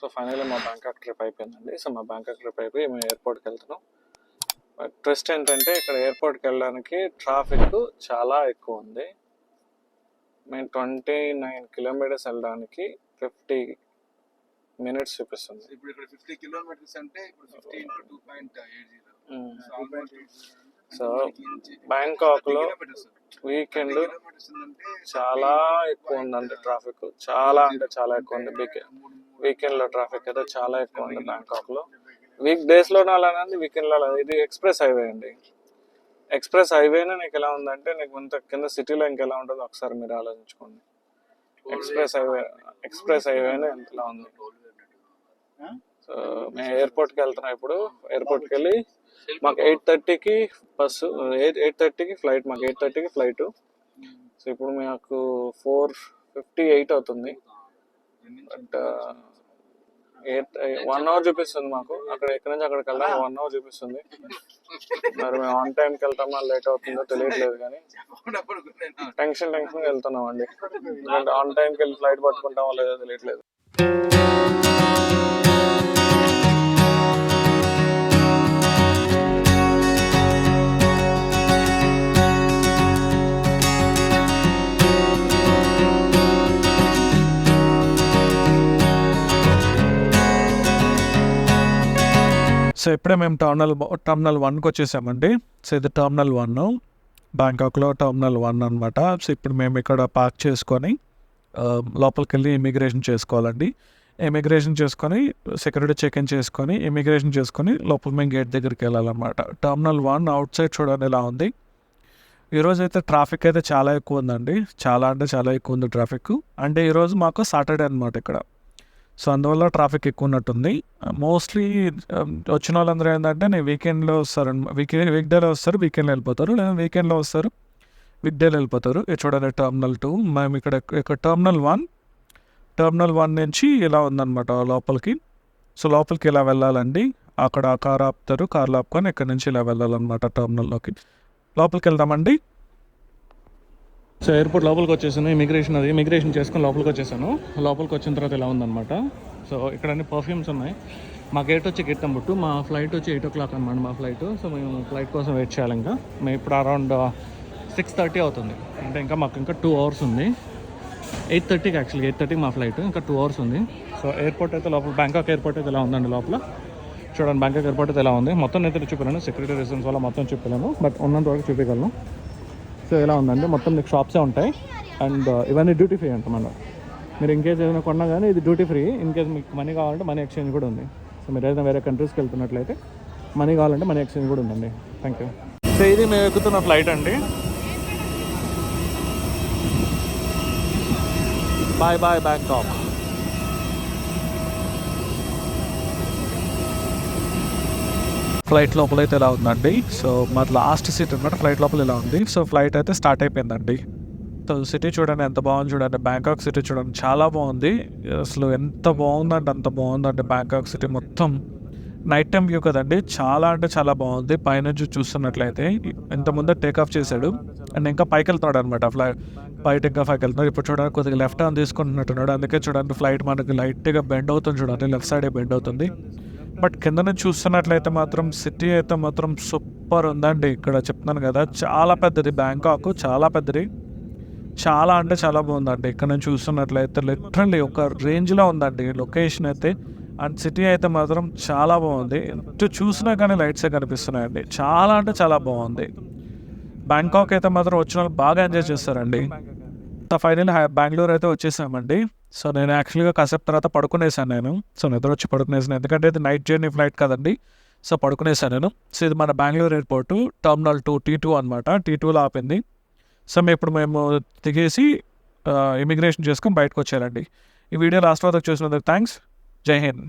So finally మా Bangkok trip అయిపోయిందండి. So మా బ్యాంకాక్ ట్రిప్ అయిపోయి మేము ఎయిర్పోర్ట్కి వెళ్తున్నాం. బట్ ట్విస్ట్ ఏంటంటే ఇక్కడ ఎయిర్పోర్ట్కి వెళ్ళడానికి ట్రాఫిక్ చాలా ఎక్కువ ఉంది. మేము 29 కిలోమీటర్స్ వెళ్ళడానికి 50 మినిట్స్ చూపిస్తుంది. ఇప్పుడు ఇక్కడ 50 కిలోమీటర్స్ అంటే ఇప్పుడు 50 into 2.80. సో బ్యాంకాక్లో వీకెండ్ చాలా ఎక్కువ ఉందండి ట్రాఫిక్. చాలా అంటే చాలా ఎక్కువ ఉంది. వీకెండ్లో ట్రాఫిక్ అయితే చాలా ఎక్కువ ఉంది బ్యాంకాక్లో. వీక్ డేస్లోనే అలానే ఉంది, వీకెండ్లో అలా. ఇది ఎక్స్ప్రెస్ హైవే అండి. ఎక్స్ప్రెస్ హైవేనే నీకు ఎలా ఉందంటే నీకు ఇంత కింద సిటీలో ఇంకెలా ఉంటుందో ఒకసారి మీరు ఆలోచించుకోండి. ఎక్స్ప్రెస్ హైవేనే ఇంతలా ఉంది. సో మేము ఎయిర్పోర్ట్కి వెళ్తున్నాం. ఇప్పుడు ఎయిర్పోర్ట్కి వెళ్ళి మాకు 8:30కి బస్సు, 8:30కి ఫ్లైట్. మాకు 8:30కి ఫ్లైట్. సో ఇప్పుడు మాకు 4:58 అవుతుంది. బట్ 1 అవర్ చూపిస్తుంది మాకు. అక్కడ ఎక్కడి నుంచి అక్కడికి వెళ్దాం 1 అవర్ చూపిస్తుంది. మరి మేము ఆన్ టైంకి వెళ్తామా లేట్ అవుతుందో తెలియట్లేదు, కానీ టెన్షన్ వెళ్తున్నాం అండి. ఎందుకంటే ఆన్ టైంకి వెళ్ళి ఫ్లైట్ పట్టుకుంటామో లేదో తెలియట్లేదు. సో ఇప్పుడే మేము టర్మినల్ 1కి వచ్చేసామండి. సో ఇది టర్మినల్ 1, బ్యాంకాక్లో టర్మినల్ 1 అనమాట. సో ఇప్పుడు మేము ఇక్కడ పార్క్ చేసుకొని లోపలికి వెళ్ళి ఇమిగ్రేషన్ చేసుకోవాలండి. ఇమిగ్రేషన్ చేసుకొని సెక్యూరిటీ చెక్-ఇన్ చేసుకొని ఇమిగ్రేషన్ చేసుకొని లోపల మేము గేట్ దగ్గరికి వెళ్ళాలన్నమాట. టర్మినల్ 1 అవుట్ సైడ్ చూడండి ఎలా ఉంది. ఈరోజు అయితే ట్రాఫిక్ అయితే చాలా ఎక్కువ ఉందండి. చాలా అంటే చాలా ఎక్కువ ఉంది ట్రాఫిక్. అంటే ఈరోజు మాకు సాటర్డే అనమాట ఇక్కడ. సో అందువల్ల ట్రాఫిక్ ఎక్కువ ఉన్నట్టుంది. మోస్ట్లీ వచ్చిన వాళ్ళందరూ ఏంటంటే నేను వీకెండ్లో వస్తారు, వీక్డేలో వస్తారు, వీకెండ్లో వెళ్ళిపోతారు, లేదా వీకెండ్లో వస్తారు, వీక్డేలో వెళ్ళిపోతారు. ఇది చూడండి టర్మినల్ 2. మేము ఇక్కడ టర్మినల్ 1 నుంచి ఇలా ఉందన్నమాట లోపలికి. సో లోపలికి ఇలా వెళ్ళాలండి. అక్కడ కార్ ఆపుతారు, కార్లు ఆపుకొని ఇక్కడ నుంచి ఇలా వెళ్ళాలన్నమాట టర్మినల్లోకి. లోపలికి వెళ్దామండి. సో ఎయిర్పోర్ట్ లోపలికి వచ్చేసాను. ఇమిగ్రేషన్ చేసుకొని లోపలికి వచ్చేసాను. లోపలికి వచ్చిన తర్వాత ఇలా ఉందన్నమాట. సో ఇక్కడ అన్ని పర్ఫ్యూమ్స్ ఉన్నాయి. మా గేట్ వచ్చి గేట్ నెంబర్ 2. మా ఫ్లైట్ వచ్చి 8 o'clock అనమాట మా ఫ్లైట్. సో మేము ఫ్లైట్ కోసం వెయిట్ చేయాలి. ఇంకా మేము ఇప్పుడు అరౌండ్ 6:30 అవుతుంది. అంటే ఇంకా మాకు ఇంకా 2 hours ఉంది. 8:30కి యాక్చువల్గా 8:30కి మా ఫ్లైట్. ఇంకా 2 hours ఉంది. సో ఎయిర్పోర్ట్ అయితే లోపల బ్యాంకాక్ ఎయిర్పోర్ట్ అయితే ఇలా ఉందండి. లోపల చూడండి బ్యాంకాక్ ఎయిర్పోర్ట్ అయితే ఎలా ఉంది. మొత్తం అయితే చూపించలేను, సెక్యూరిటీ రీజన్స్ వల్ల మొత్తం చూపించలేను, బట్ ఉన్నంత వరకు చూపించగలను. సో ఎలా ఉందండి, మొత్తం మీకు షాప్సే ఉంటాయి. అండ్ ఇవన్నీ డ్యూటీ ఫ్రీ అంట. మనం మీరు ఇన్కేస్ ఏదైనా కొన్నా కానీ ఇది డ్యూటీ ఫ్రీ. ఇన్కేస్ మీకు మనీ కావాలంటే మనీ ఎక్స్చేంజ్ కూడా ఉంది. సో మీరు ఏదైనా వేరే కంట్రీస్కి వెళ్తున్నట్లయితే మనీ కావాలంటే మనీ ఎక్స్చేంజ్ కూడా ఉందండి. Thank you. సో ఇది మేము ఎక్కుతున్న ఫ్లైట్ అండి. Bye bye Bangkok. ఫ్లైట్ లోపల అయితే ఎలా ఉందండి. సో మాది లాస్ట్ సీట్ అనమాట. ఫ్లైట్ లోపల ఇలా ఉంది. సో ఫ్లైట్ అయితే స్టార్ట్ అయిపోయిందండి. సో సిటీ చూడండి ఎంత బాగుంది. చూడండి బ్యాంకాక్ సిటీ చూడండి చాలా బాగుంది. అసలు ఎంత బాగుందంటే అంత బాగుందండి బ్యాంకాక్ సిటీ. మొత్తం నైట్ టైం వ్యూ కదండి. చాలా అంటే చాలా బాగుంది. పైనుంచి చూస్తున్నట్లయితే ఇంతకుముందు టేక్ ఆఫ్ చేశాడు అండ్ ఇంకా పైకి వెళ్తున్నాడు అనమాట. ఫ్లైట్ ఇంకా పైకి వెళ్తున్నాడు. ఇప్పుడు చూడండి కొద్దిగా లెఫ్ట్ హ్యాండ్ తీసుకుంటున్నట్టున్నాడు. అందుకే చూడండి ఫ్లైట్ మనకి లైట్గా బెండ్ అవుతుంది. చూడండి లెఫ్ట్ సైడే బెండ్ అవుతుంది. బట్ కింద నుంచి చూస్తున్నట్లయితే మాత్రం సిటీ అయితే మాత్రం సూపర్ ఉందండి. ఇక్కడ చెప్తున్నాను కదా చాలా పెద్దది బ్యాంకాక్, చాలా పెద్దది. చాలా అంటే చాలా బాగుందండి. ఇక్కడ నుంచి చూస్తున్నట్లయితే లిటరల్లీ ఒక రేంజ్లో ఉందండి లొకేషన్ అయితే. అండ్ సిటీ అయితే మాత్రం చాలా బాగుంది. ఎటు చూసినా కానీ లైట్సే కనిపిస్తున్నాయండి. చాలా అంటే చాలా బాగుంది. బ్యాంకాక్ అయితే మాత్రం వచ్చిన వాళ్ళు బాగా ఎంజాయ్ చేస్తారండి. ఫైనల్ బెంగళూరు అయితే వచ్చేసామండి. సో నేను యాక్చువల్గా కాసేపు తర్వాత పడుకునేసాను నేను. సో నిద్ర వచ్చి పడుకునేసాను, ఎందుకంటే ఇది నైట్ జర్నీ ఫ్లైట్ కదండి. సో పడుకునేసాను నేను. సో ఇది మన బెంగళూరు ఎయిర్పోర్టు టర్మినల్ 2 T2 అనమాట. T2లో ఆపింది. సో ఇప్పుడు మేము దిగేసి ఇమిగ్రేషన్ చేసుకొని బయటకు వచ్చేయాలండి. ఈ వీడియో లాస్ట్ వరకు చూసినందుకు థ్యాంక్స్. జై హింద్.